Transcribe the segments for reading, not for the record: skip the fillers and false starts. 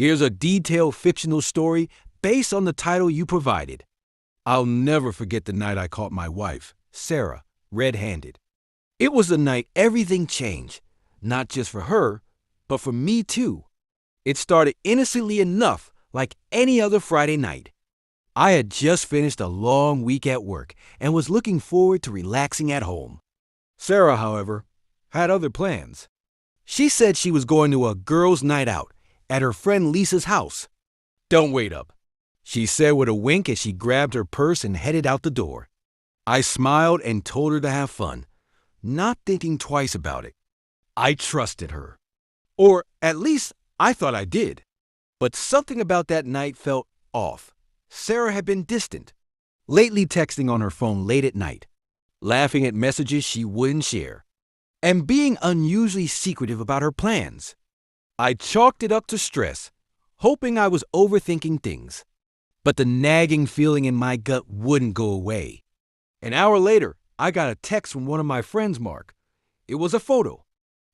Here's a detailed fictional story based on the title you provided. I'll never forget the night I caught my wife, Sarah, red-handed. It was the night everything changed, not just for her, but for me too. It started innocently enough, like any other Friday night. I had just finished a long week at work and was looking forward to relaxing at home. Sarah, however, had other plans. She said she was going to a girls' night out at her friend Lisa's house. "Don't wait up," she said with a wink as she grabbed her purse and headed out the door. I smiled and told her to have fun, not thinking twice about it. I trusted her. Or at least I thought I did. But something about that night felt off. Sarah had been distant, lately texting on her phone late at night, laughing at messages she wouldn't share, and being unusually secretive about her plans. I chalked it up to stress, hoping I was overthinking things. But the nagging feeling in my gut wouldn't go away. An hour later, I got a text from one of my friends, Mark. It was a photo.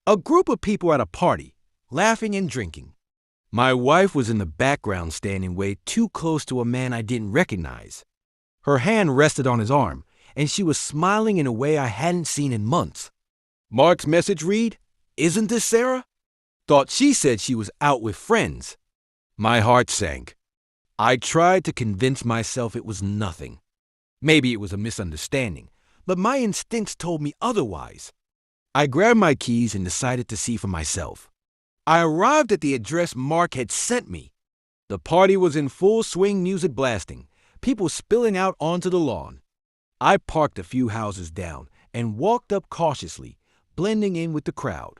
A group of people at a party, laughing and drinking. My wife was in the background standing way too close to a man I didn't recognize. Her hand rested on his arm, and she was smiling in a way I hadn't seen in months. Mark's message read, "Isn't this Sarah?" Thought she said she was out with friends. My heart sank. I tried to convince myself it was nothing. Maybe it was a misunderstanding, but my instincts told me otherwise. I grabbed my keys and decided to see for myself. I arrived at the address Mark had sent me. The party was in full swing, music blasting, people spilling out onto the lawn. I parked a few houses down and walked up cautiously, blending in with the crowd.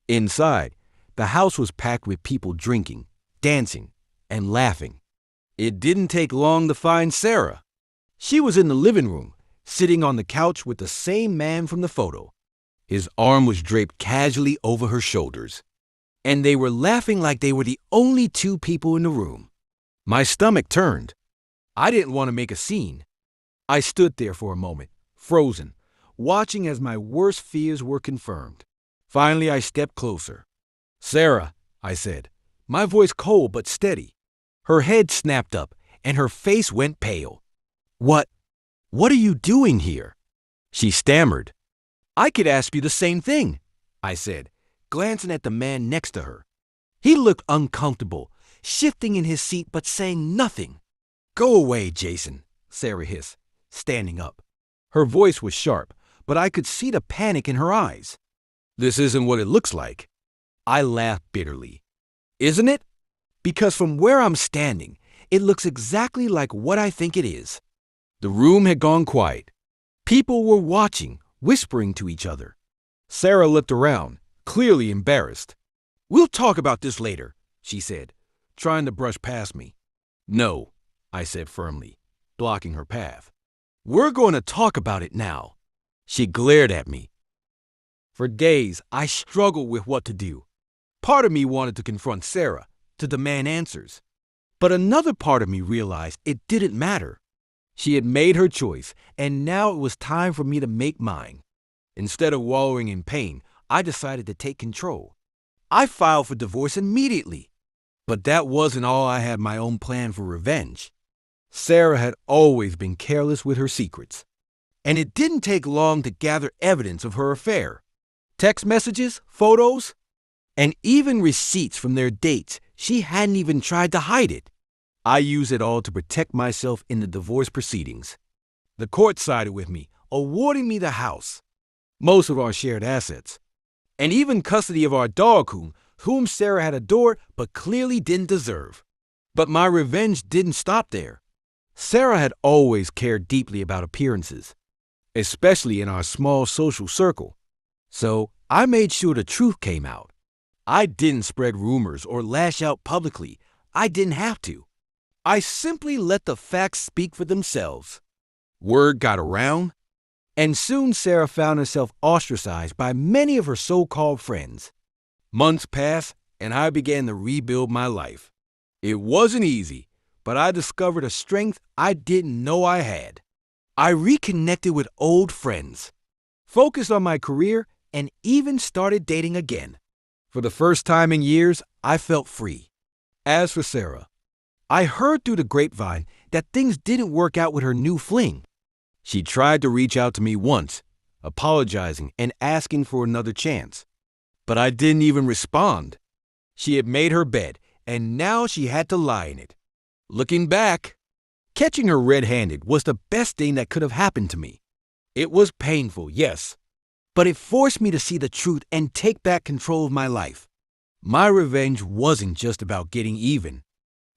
Inside, the house was packed with people drinking, dancing, and laughing. It didn't take long to find Sarah. She was in the living room, sitting on the couch with the same man from the photo. His arm was draped casually over her shoulders, and they were laughing like they were the only two people in the room. My stomach turned. I didn't want to make a scene. I stood there for a moment, frozen, watching as my worst fears were confirmed. Finally, I stepped closer. "Sarah," I said, my voice cold but steady. Her head snapped up, and her face went pale. What are you doing here?" She stammered. "I could ask you the same thing," I said, glancing at the man next to her. He looked uncomfortable, shifting in his seat but saying nothing. "Go away, Jason," Sarah hissed, standing up. Her voice was sharp, but I could see the panic in her eyes. "This isn't what it looks like." I laughed bitterly. "Isn't it? Because from where I'm standing, it looks exactly like what I think it is." The room had gone quiet. People were watching, whispering to each other. Sarah looked around, clearly embarrassed. "We'll talk about this later," she said, trying to brush past me. "No," I said firmly, blocking her path. "We're going to talk about it now." She glared at me. For days, I struggled with what to do. Part of me wanted to confront Sarah, to demand answers. But another part of me realized it didn't matter. She had made her choice, and now it was time for me to make mine. Instead of wallowing in pain, I decided to take control. I filed for divorce immediately. But that wasn't all. I had my own plan for revenge. Sarah had always been careless with her secrets, and it didn't take long to gather evidence of her affair. Text messages, photos, and even receipts from their dates. She hadn't even tried to hide it. I used it all to protect myself in the divorce proceedings. The court sided with me, awarding me the house, most of our shared assets, and even custody of our dog whom Sarah had adored but clearly didn't deserve. But my revenge didn't stop there. Sarah had always cared deeply about appearances, especially in our small social circle. So I made sure the truth came out. I didn't spread rumors or lash out publicly. I didn't have to. I simply let the facts speak for themselves. Word got around, and soon Sarah found herself ostracized by many of her so-called friends. Months passed, and I began to rebuild my life. It wasn't easy, but I discovered a strength I didn't know I had. I reconnected with old friends, focused on my career, and even started dating again. For the first time in years, I felt free. As for Sarah, I heard through the grapevine that things didn't work out with her new fling. She tried to reach out to me once, apologizing and asking for another chance. But I didn't even respond. She had made her bed, and now she had to lie in it. Looking back, catching her red-handed was the best thing that could have happened to me. It was painful, yes, but it forced me to see the truth and take back control of my life. My revenge wasn't just about getting even.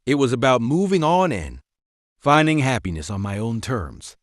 It was about moving on and finding happiness on my own terms.